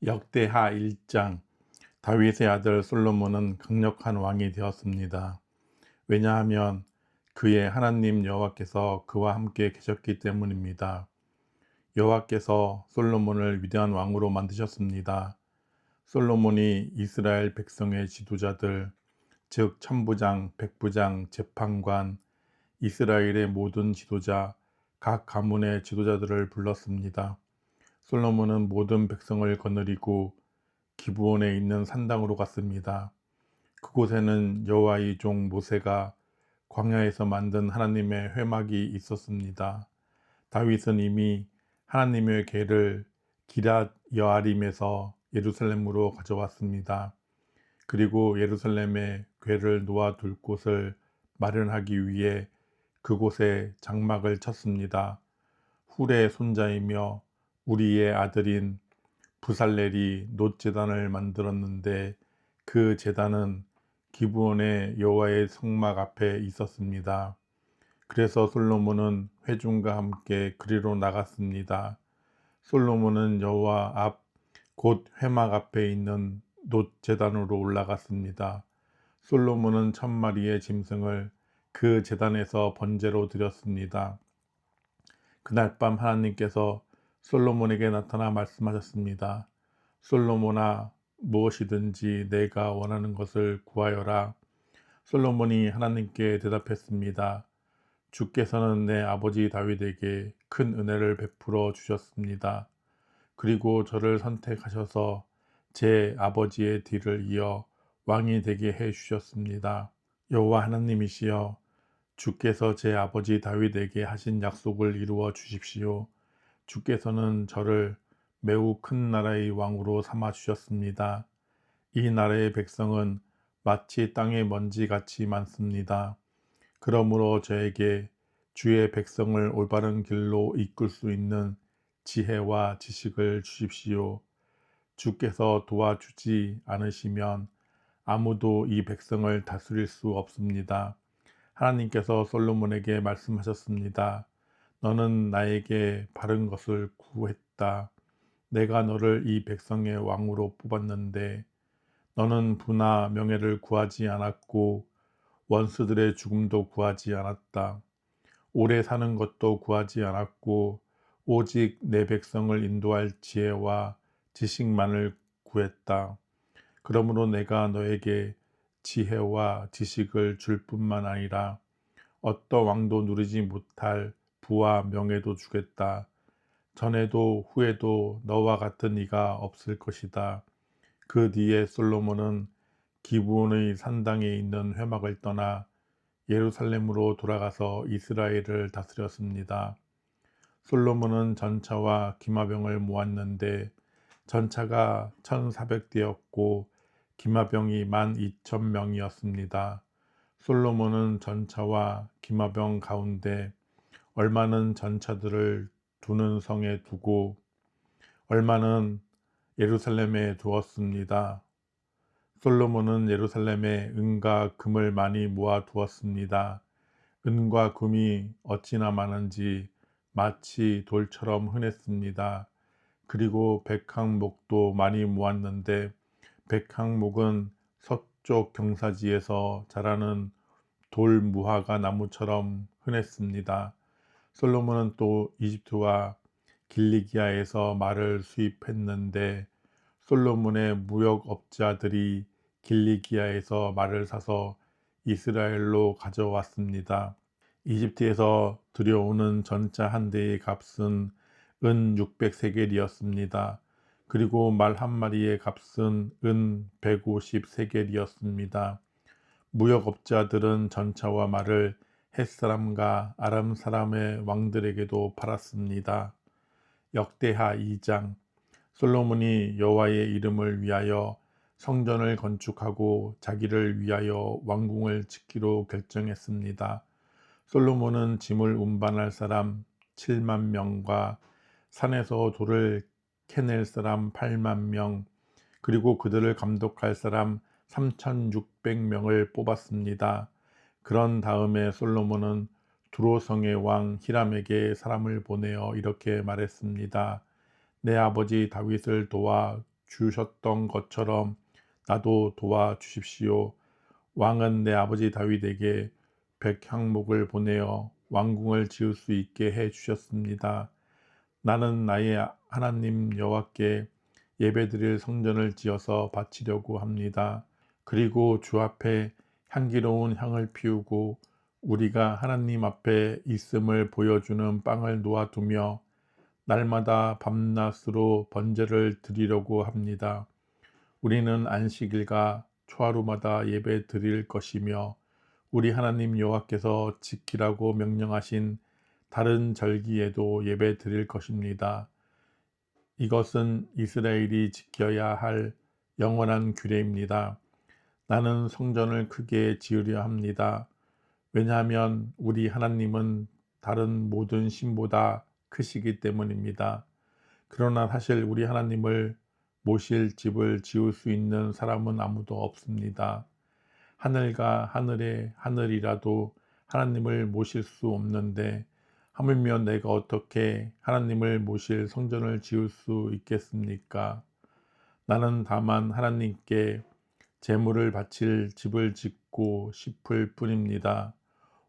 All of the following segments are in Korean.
역대하 1장. 다윗의 아들 솔로몬은 강력한 왕이 되었습니다. 왜냐하면 그의 하나님 여호와께서 그와 함께 계셨기 때문입니다. 여호와께서 솔로몬을 위대한 왕으로 만드셨습니다. 솔로몬이 이스라엘 백성의 지도자들, 즉 천부장, 백부장, 재판관, 이스라엘의 모든 지도자, 각 가문의 지도자들을 불렀습니다. 솔로몬은 모든 백성을 거느리고 기브온에 있는 산당으로 갔습니다. 그곳에는 여호와의 종 모세가 광야에서 만든 하나님의 회막이 있었습니다. 다윗은 이미 하나님의 궤를 기럇 여아림에서 예루살렘으로 가져왔습니다. 그리고 예루살렘에 궤를 놓아둘 곳을 마련하기 위해 그곳에 장막을 쳤습니다. 훌의 손자이며 우리의 아들인 부살렐이 놋제단을 만들었는데 그 제단은 기브온의 여호와의 성막 앞에 있었습니다. 그래서 솔로몬은 회중과 함께 그리로 나갔습니다. 솔로몬은 여호와 앞 곧 회막 앞에 있는 놋제단으로 올라갔습니다. 솔로몬은 1000마리의 짐승을 그 제단에서 번제로 드렸습니다. 그날 밤 하나님께서 솔로몬에게 나타나 말씀하셨습니다. 솔로몬아, 무엇이든지 내가 원하는 것을 구하여라. 솔로몬이 하나님께 대답했습니다. 주께서는 내 아버지 다윗에게 큰 은혜를 베풀어 주셨습니다. 그리고 저를 선택하셔서 제 아버지의 뒤를 이어 왕이 되게 해 주셨습니다. 여호와 하나님이시여, 주께서 제 아버지 다윗에게 하신 약속을 이루어 주십시오. 주께서는 저를 매우 큰 나라의 왕으로 삼아 주셨습니다. 이 나라의 백성은 마치 땅의 먼지같이 많습니다. 그러므로 저에게 주의 백성을 올바른 길로 이끌 수 있는 지혜와 지식을 주십시오. 주께서 도와주지 않으시면 아무도 이 백성을 다스릴 수 없습니다. 하나님께서 솔로몬에게 말씀하셨습니다. 너는 나에게 바른 것을 구했다. 내가 너를 이 백성의 왕으로 뽑았는데 너는 부나 명예를 구하지 않았고 원수들의 죽음도 구하지 않았다. 오래 사는 것도 구하지 않았고 오직 내 백성을 인도할 지혜와 지식만을 구했다. 그러므로 내가 너에게 지혜와 지식을 줄 뿐만 아니라 어떤 왕도 누리지 못할 부와 명예도 주겠다. 전에도 후에도 너와 같은 이가 없을 것이다. 그 뒤에 솔로몬은 기브온의 산당에 있는 회막을 떠나 예루살렘으로 돌아가서 이스라엘을 다스렸습니다. 솔로몬은 전차와 기마병을 모았는데 전차가 1400대였고 기마병이 12,000명이었습니다. 솔로몬은 전차와 기마병 가운데 얼마는 전차들을 두는 성에 두고 얼마는 예루살렘에 두었습니다. 솔로몬은 예루살렘에 은과 금을 많이 모아 두었습니다. 은과 금이 어찌나 많은지 마치 돌처럼 흔했습니다. 그리고 백항목도 많이 모았는데 백항목은 서쪽 경사지에서 자라는 돌 무화과 나무처럼 흔했습니다. 솔로몬은 또 이집트와 길리기아에서 말을 수입했는데 솔로몬의 무역업자들이 길리기아에서 말을 사서 이스라엘로 가져왔습니다. 이집트에서 들여오는 전차 한 대의 값은 은 600세겔이었습니다. 그리고 말 한 마리의 값은 은 150세겔이었습니다. 무역업자들은 전차와 말을 헷사람과 아람 사람의 왕들에게도 팔았습니다. 역대하 2장. 솔로몬이 여호와의 이름을 위하여 성전을 건축하고 자기를 위하여 왕궁을 짓기로 결정했습니다. 솔로몬은 짐을 운반할 사람 7만 명과 산에서 돌을 캐낼 사람 8만 명, 그리고 그들을 감독할 사람 3,600명을 뽑았습니다. 그런 다음에 솔로몬은 두로성의 왕 히람에게 사람을 보내어 이렇게 말했습니다. 내 아버지 다윗을 도와 주셨던 것처럼 나도 도와주십시오. 왕은 내 아버지 다윗에게 백향목을 보내어 왕궁을 지을 수 있게 해 주셨습니다. 나는 나의 하나님 여호와께 예배드릴 성전을 지어서 바치려고 합니다. 그리고 주 앞에 향기로운 향을 피우고 우리가 하나님 앞에 있음을 보여주는 빵을 놓아두며 날마다 밤낮으로 번제를 드리려고 합니다. 우리는 안식일과 초하루마다 예배 드릴 것이며 우리 하나님 여호와께서 지키라고 명령하신 다른 절기에도 예배 드릴 것입니다. 이것은 이스라엘이 지켜야 할 영원한 규례입니다. 나는 성전을 크게 지으려 합니다. 왜냐하면 우리 하나님은 다른 모든 신보다 크시기 때문입니다. 그러나 사실 우리 하나님을 모실 집을 지을 수 있는 사람은 아무도 없습니다. 하늘과 하늘의 하늘이라도 하나님을 모실 수 없는데 하물며 내가 어떻게 하나님을 모실 성전을 지을 수 있겠습니까? 나는 다만 하나님께 제물을 바칠 집을 짓고 싶을 뿐입니다.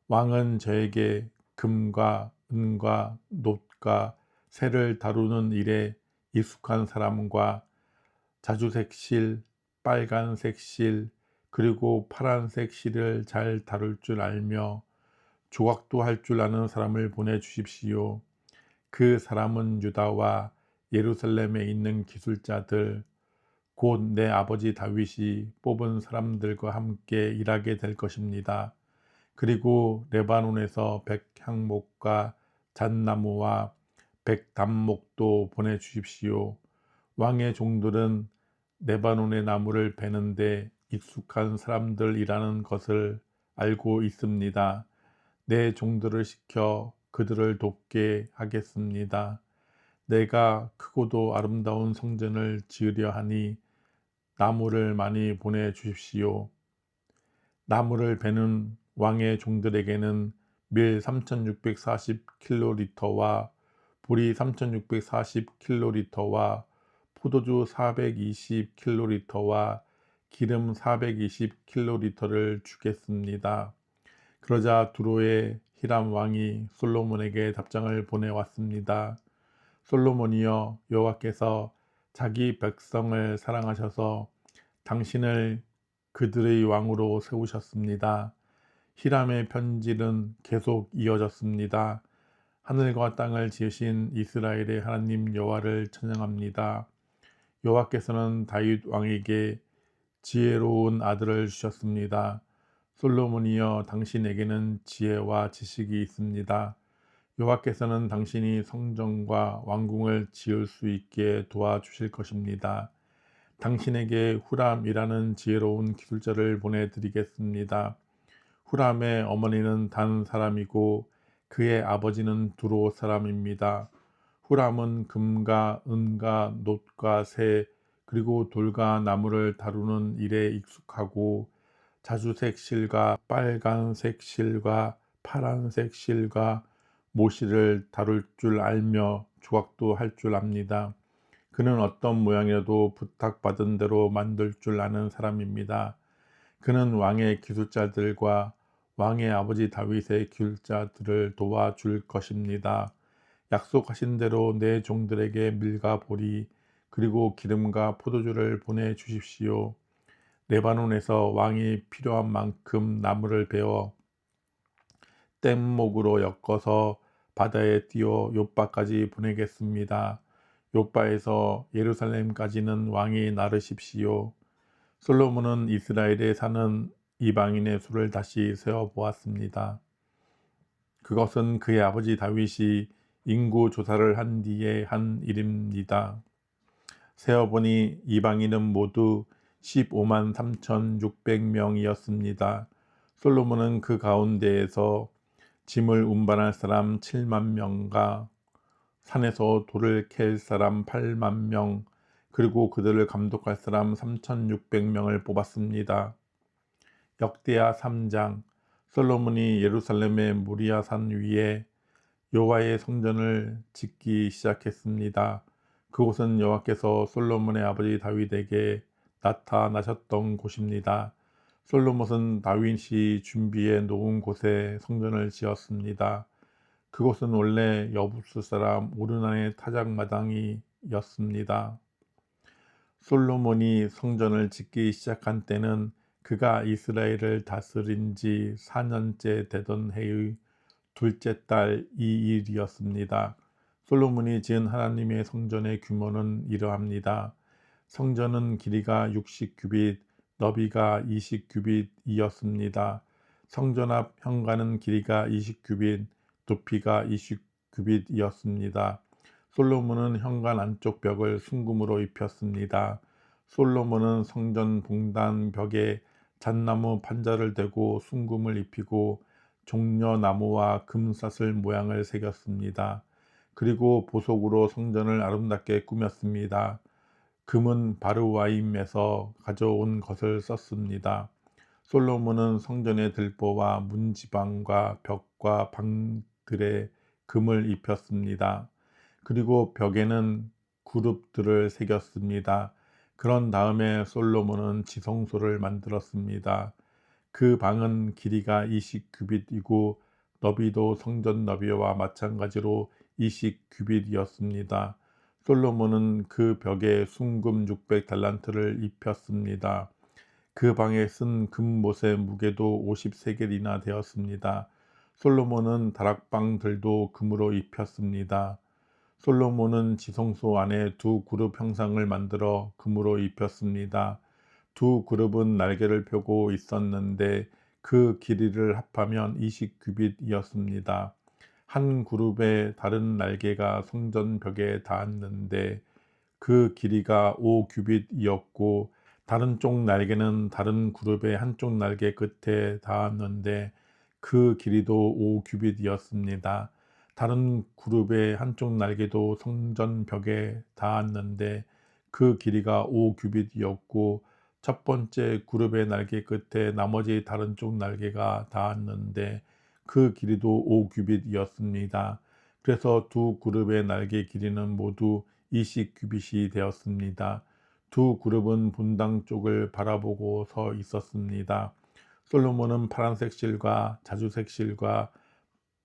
왕은 저에게 금과 은과 놋과 쇠를 다루는 일에 익숙한 사람과 자주색 실, 빨간색 실, 그리고 파란색 실을 잘 다룰 줄 알며 조각도 할 줄 아는 사람을 보내주십시오. 그 사람은 유다와 예루살렘에 있는 기술자들, 곧 내 아버지 다윗이 뽑은 사람들과 함께 일하게 될 것입니다. 그리고 레바논에서 백향목과 잣나무와 백담목도 보내주십시오. 왕의 종들은 레바논의 나무를 베는데 익숙한 사람들이라는 것을 알고 있습니다. 내 종들을 시켜 그들을 돕게 하겠습니다. 내가 크고도 아름다운 성전을 지으려 하니 나무를 많이 보내주십시오. 나무를 베는 왕의 종들에게는 밀 3640킬로리터와 보리 3640킬로리터와 포도주 420킬로리터와 기름 420킬로리터를 주겠습니다. 그러자 두로의 히람 왕이 솔로몬에게 답장을 보내왔습니다. 솔로몬이여, 여호와께서 자기 백성을 사랑하셔서 당신을 그들의 왕으로 세우셨습니다. 히람의 편지는 계속 이어졌습니다. 하늘과 땅을 지으신 이스라엘의 하나님 여호와를 찬양합니다. 여호와께서는 다윗 왕에게 지혜로운 아들을 주셨습니다. 솔로몬이여, 당신에게는 지혜와 지식이 있습니다. 여호와께서는 당신이 성전과 왕궁을 지을 수 있게 도와주실 것입니다. 당신에게 후람이라는 지혜로운 기술자를 보내드리겠습니다. 후람의 어머니는 단 사람이고 그의 아버지는 두로 사람입니다. 후람은 금과 은과 놋과 쇠 그리고 돌과 나무를 다루는 일에 익숙하고 자주색 실과 빨간색 실과 파란색 실과 모실을 다룰 줄 알며 조각도 할 줄 압니다. 그는 어떤 모양이라도 부탁받은 대로 만들 줄 아는 사람입니다. 그는 왕의 기술자들과 왕의 아버지 다윗의 기술자들을 도와줄 것입니다. 약속하신 대로 내 종들에게 밀과 보리 그리고 기름과 포도주를 보내주십시오. 레바논에서 왕이 필요한 만큼 나무를 베어 뗏목으로 엮어서 바다에 띄워 욥바까지 보내겠습니다. 욥바에서 예루살렘까지는 왕이 나르십시오. 솔로몬은 이스라엘에 사는 이방인의 수를 다시 세어보았습니다. 그것은 그의 아버지 다윗이 인구 조사를 한 뒤에 한 일입니다. 세어보니 이방인은 모두 15만 3,600명이었습니다. 솔로몬은 그 가운데에서 짐을 운반할 사람 7만 명과 산에서 돌을 캘 사람 8만 명, 그리고 그들을 감독할 사람 3,600명을 뽑았습니다. 역대하 3장. 솔로몬이 예루살렘의 모리아산 위에 여호와의 성전을 짓기 시작했습니다. 그곳은 여호와께서 솔로몬의 아버지 다윗에게 나타나셨던 곳입니다. 솔로몬은 다윗이 준비해 놓은 곳에 성전을 지었습니다. 그곳은 원래 여부스 사람 오르난의 타작마당이었습니다. 솔로몬이 성전을 짓기 시작한 때는 그가 이스라엘을 다스린 지 4년째 되던 해의 둘째 달 2일이었습니다. 솔로몬이 지은 하나님의 성전의 규모는 이러합니다. 성전은 길이가 60규빗, 너비가 20규빗이었습니다. 성전 앞 현관은 길이가 20규빗, 높이가 20규빗이었습니다. 솔로몬은 현관 안쪽 벽을 순금으로 입혔습니다. 솔로몬은 성전 봉단 벽에 잣나무 판자를 대고 순금을 입히고 종려나무와 금사슬 모양을 새겼습니다. 그리고 보석으로 성전을 아름답게 꾸몄습니다. 금은 바르와임에서 가져온 것을 썼습니다. 솔로몬은 성전의 들보와 문지방과 벽과 방들에 금을 입혔습니다. 그리고 벽에는 그룹들을 새겼습니다. 그런 다음에 솔로몬은 지성소를 만들었습니다. 그 방은 길이가 20규빗이고 너비도 성전 너비와 마찬가지로 20규빗이었습니다. 솔로몬은 그 벽에 순금 600달란트를 입혔습니다. 그 방에 쓴 금못의 무게도 50세겔이나 되었습니다. 솔로몬은 다락방들도 금으로 입혔습니다. 솔로몬은 지성소 안에 두 그룹 형상을 만들어 금으로 입혔습니다. 두 그룹은 날개를 펴고 있었는데 그 길이를 합하면 20규빗이었습니다. 한 그룹의 다른 날개가 성전 벽에 닿았는데 그 길이가 5규빗이었고 다른 쪽 날개는 다른 그룹의 한쪽 날개 끝에 닿았는데 그 길이도 5규빗이었습니다. 다른 그룹의 한쪽 날개도 성전 벽에 닿았는데 그 길이가 5규빗이었고 첫 번째 그룹의 날개 끝에 나머지 다른 쪽 날개가 닿았는데 그 길이도 5규빗이었습니다. 그래서 두 그룹의 날개 길이는 모두 20규빗이 되었습니다. 두 그룹은 분당 쪽을 바라보고 서 있었습니다. 솔로몬은 파란색 실과 자주색 실과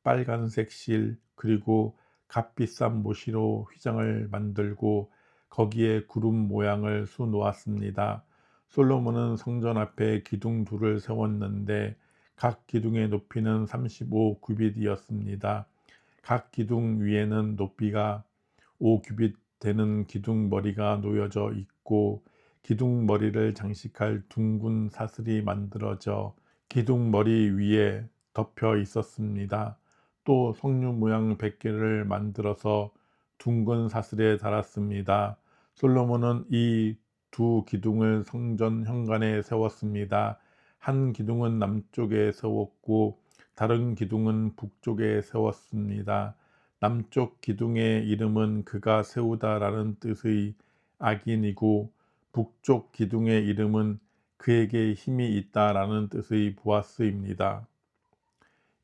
빨간색 실 그리고 값비싼 모시로 휘장을 만들고 거기에 구름 모양을 수놓았습니다. 솔로몬은 성전 앞에 기둥 둘을 세웠는데 각 기둥의 높이는 35규빗이었습니다. 각 기둥 위에는 높이가 5규빗 되는 기둥 머리가 놓여져 있고 기둥 머리를 장식할 둥근 사슬이 만들어져 기둥 머리 위에 덮여 있었습니다. 또 석류 모양 100개를 만들어서 둥근 사슬에 달았습니다. 솔로몬은 이 두 기둥을 성전 현관에 세웠습니다. 한 기둥은 남쪽에 세웠고 다른 기둥은 북쪽에 세웠습니다. 남쪽 기둥의 이름은 그가 세우다라는 뜻의 악인이고 북쪽 기둥의 이름은 그에게 힘이 있다라는 뜻의 보아스입니다.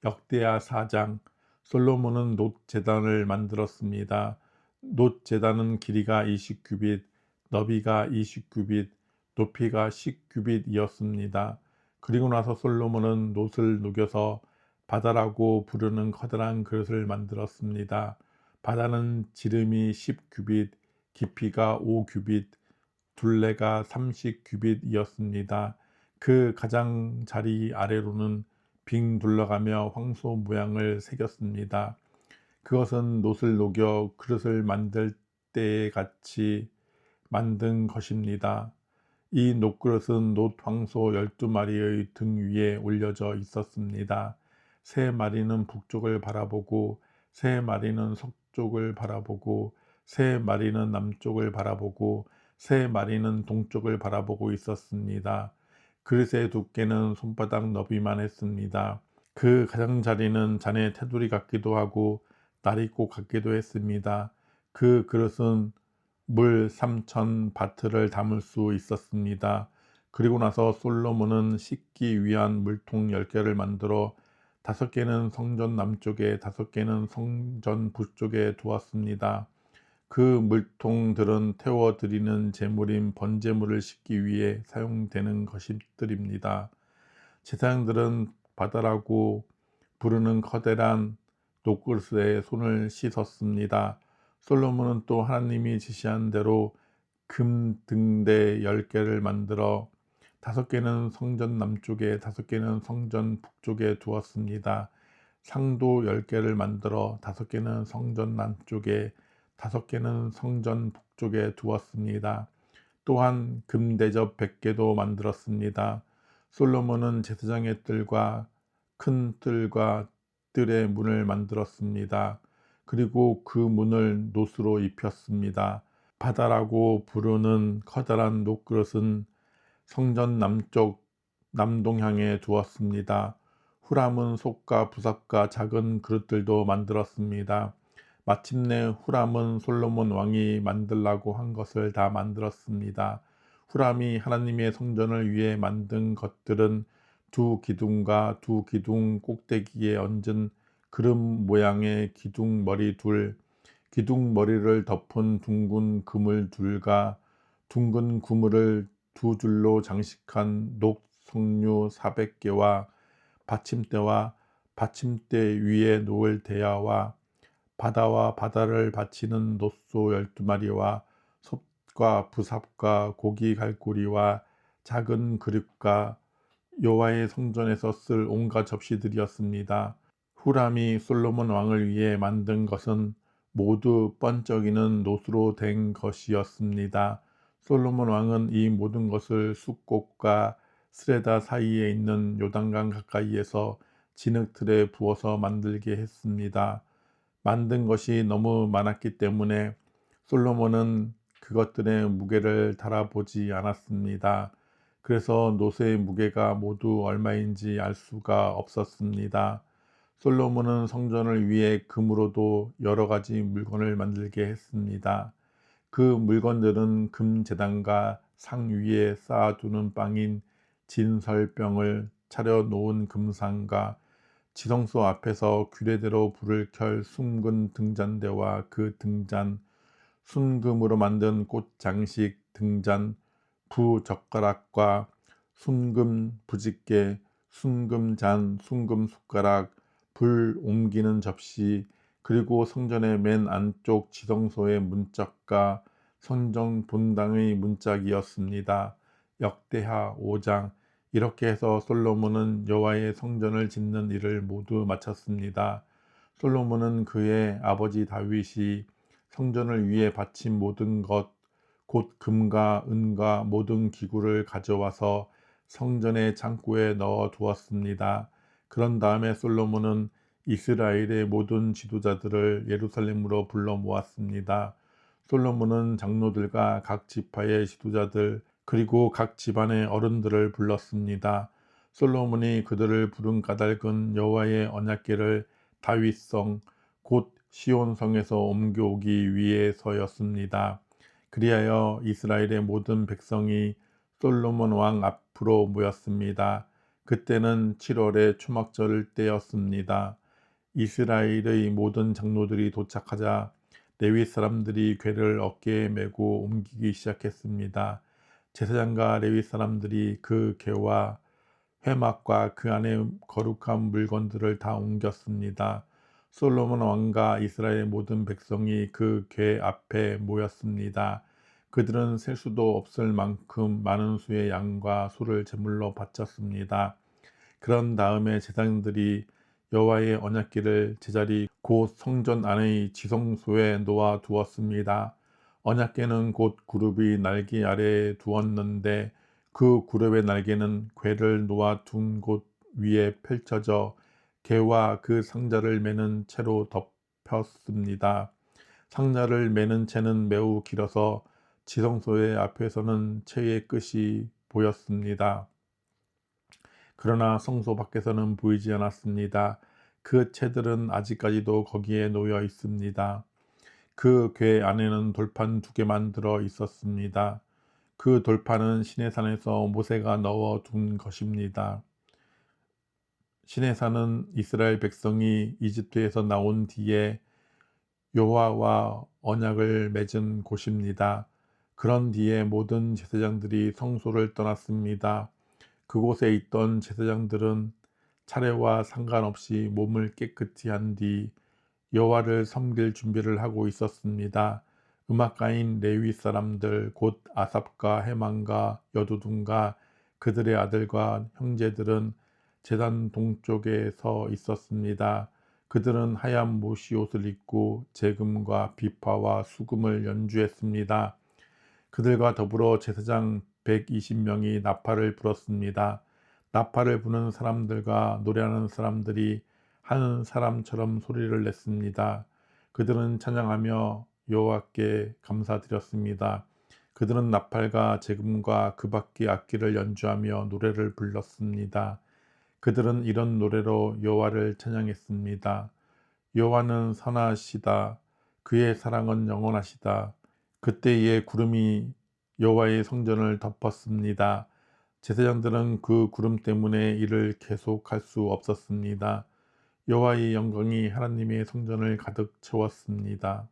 역대하 4장 솔로몬은 놋 제단을 만들었습니다. 놋 제단은 길이가 20규빗, 너비가 20규빗, 높이가 10규빗이었습니다. 그리고 나서 솔로몬은 놋을 녹여서 바다라고 부르는 커다란 그릇을 만들었습니다. 바다는 지름이 10규빗, 깊이가 5규빗, 둘레가 30규빗이었습니다. 그 가장자리 아래로는 빙 둘러가며 황소 모양을 새겼습니다. 그것은 놋을 녹여 그릇을 만들 때에 같이 만든 것입니다. 이 놋그릇은 놋 황소 12마리의 등 위에 올려져 있었습니다. 3마리는 북쪽을 바라보고 3마리는 서쪽을 바라보고 3마리는 남쪽을 바라보고 3마리는 동쪽을 바라보고 있었습니다. 그릇의 두께는 손바닥 너비만 했습니다. 그 가장자리는 잔의 테두리 같기도 하고 날이고 같기도 했습니다. 그 그릇은 물 3,000바트를 담을 수 있었습니다. 그리고 나서 솔로몬은 씻기 위한 물통 10개를 만들어 5개는 성전 남쪽에 5개는 성전 북쪽에 두었습니다. 그 물통들은 태워드리는 제물인 번제물을 싣기 위해 사용되는 것들입니다. 제사장들은 바다라고 부르는 커다란 녹그릇에 손을 씻었습니다. 솔로몬은 또 하나님이 지시한 대로 금 등대 10개를 만들어 5개는 성전 남쪽에 5개는 성전 북쪽에 두었습니다. 상도 10개를 만들어 5개는 성전 남쪽에 5개는 성전 북쪽에 두었습니다. 또한 금대접 100개도 만들었습니다. 솔로몬은 제사장의 뜰과 큰 뜰과 뜰의 문을 만들었습니다. 그리고 그 문을 놋으로 입혔습니다. 바다라고 부르는 커다란 녹그릇은 성전 남쪽 남동향에 두었습니다. 후람은 솥과 부삽과 작은 그릇들도 만들었습니다. 마침내 후람은 솔로몬 왕이 만들라고 한 것을 다 만들었습니다. 후람이 하나님의 성전을 위해 만든 것들은 2기둥과 2기둥 꼭대기에 얹은 그름 모양의 기둥머리 둘, 기둥머리를 덮은 둥근 그물 둘과 둥근 그물을 2줄로 장식한 녹석류 400개와 받침대와 받침대 위에 놓을 대야와 바다와 바다를 받치는 놋소 12마리와 솥과 부삽과 고기 갈고리와 작은 그릇과 여호와의 성전에서 쓸 온갖 접시들이었습니다. 후람이 솔로몬 왕을 위해 만든 것은 모두 번쩍이는 놋으로 된 것이었습니다. 솔로몬 왕은 이 모든 것을 숫꽃과 스레다 사이에 있는 요단강 가까이에서 진흙틀에 부어서 만들게 했습니다. 만든 것이 너무 많았기 때문에 솔로몬은 그것들의 무게를 달아보지 않았습니다. 그래서 놋의 무게가 모두 얼마인지 알 수가 없었습니다. 솔로몬은 성전을 위해 금으로도 여러 가지 물건을 만들게 했습니다. 그 물건들은 금제단과 상 위에 쌓아두는 빵인 진설병을 차려놓은 금상과 지성소 앞에서 규례대로 불을 켤 순금 등잔대와 그 등잔, 순금으로 만든 꽃장식 등잔, 부젓가락과 순금 부집개, 순금잔, 순금숟가락, 불 옮기는 접시, 그리고 성전의 맨 안쪽 지성소의 문짝과 성전 본당의 문짝이었습니다. 역대하 5장. 이렇게 해서 솔로몬은 여호와의 성전을 짓는 일을 모두 마쳤습니다. 솔로몬은 그의 아버지 다윗이 성전을 위해 바친 모든 것, 곧 금과 은과 모든 기구를 가져와서 성전의 창고에 넣어 두었습니다. 그런 다음에 솔로몬은 이스라엘의 모든 지도자들을 예루살렘으로 불러 모았습니다. 솔로몬은 장로들과 각 지파의 지도자들 그리고 각 집안의 어른들을 불렀습니다. 솔로몬이 그들을 부른 까닭은 여호와의 언약궤를 다윗성 곧 시온성에서 옮겨오기 위해서였습니다. 그리하여 이스라엘의 모든 백성이 솔로몬 왕 앞으로 모였습니다. 그때는 7월의 초막절 때였습니다. 이스라엘의 모든 장로들이 도착하자 레위 사람들이 궤를 어깨에 메고 옮기기 시작했습니다. 제사장과 레위 사람들이 그 궤와 회막과 그 안에 거룩한 물건들을 다 옮겼습니다. 솔로몬 왕과 이스라엘 모든 백성이 그 궤 앞에 모였습니다. 그들은 셀 수도 없을 만큼 많은 수의 양과 소를 제물로 바쳤습니다. 그런 다음에 제사장들이 여호와의 언약궤를 제자리 곧 성전 안의 지성소에 놓아 두었습니다. 언약궤는 곧 그룹이 날개 아래에 두었는데 그 그룹의 날개는 궤를 놓아 둔 곳 위에 펼쳐져 궤와 그 상자를 매는 채로 덮였습니다. 상자를 매는 채는 매우 길어서 지성소의 앞에서는 채의 끝이 보였습니다. 그러나 성소 밖에서는 보이지 않았습니다. 그 채들은 아직까지도 거기에 놓여 있습니다. 그 궤 안에는 돌판 2개만 들어 있었습니다. 그 돌판은 시내산에서 모세가 넣어 둔 것입니다. 시내산은 이스라엘 백성이 이집트에서 나온 뒤에 여호와와 언약을 맺은 곳입니다. 그런 뒤에 모든 제사장들이 성소를 떠났습니다. 그곳에 있던 제사장들은 차례와 상관없이 몸을 깨끗이 한 뒤 여호와를 섬길 준비를 하고 있었습니다. 음악가인 레위 사람들 곧 아삽과 헤만과 여두둔과 그들의 아들과 형제들은 제단 동쪽에 서 있었습니다. 그들은 하얀 모시옷을 입고 재금과 비파와 수금을 연주했습니다. 그들과 더불어 제사장 120명이 나팔을 불었습니다. 나팔을 부는 사람들과 노래하는 사람들이 한 사람처럼 소리를 냈습니다. 그들은 찬양하며 여호와께 감사드렸습니다. 그들은 나팔과 재금과 그 밖의 악기를 연주하며 노래를 불렀습니다. 그들은 이런 노래로 여호와를 찬양했습니다. 여호와는 선하시다. 그의 사랑은 영원하시다. 그때에 구름이 여호와의 성전을 덮었습니다. 제사장들은 그 구름 때문에 일을 계속할 수 없었습니다. 여호와의 영광이 하나님의 성전을 가득 채웠습니다.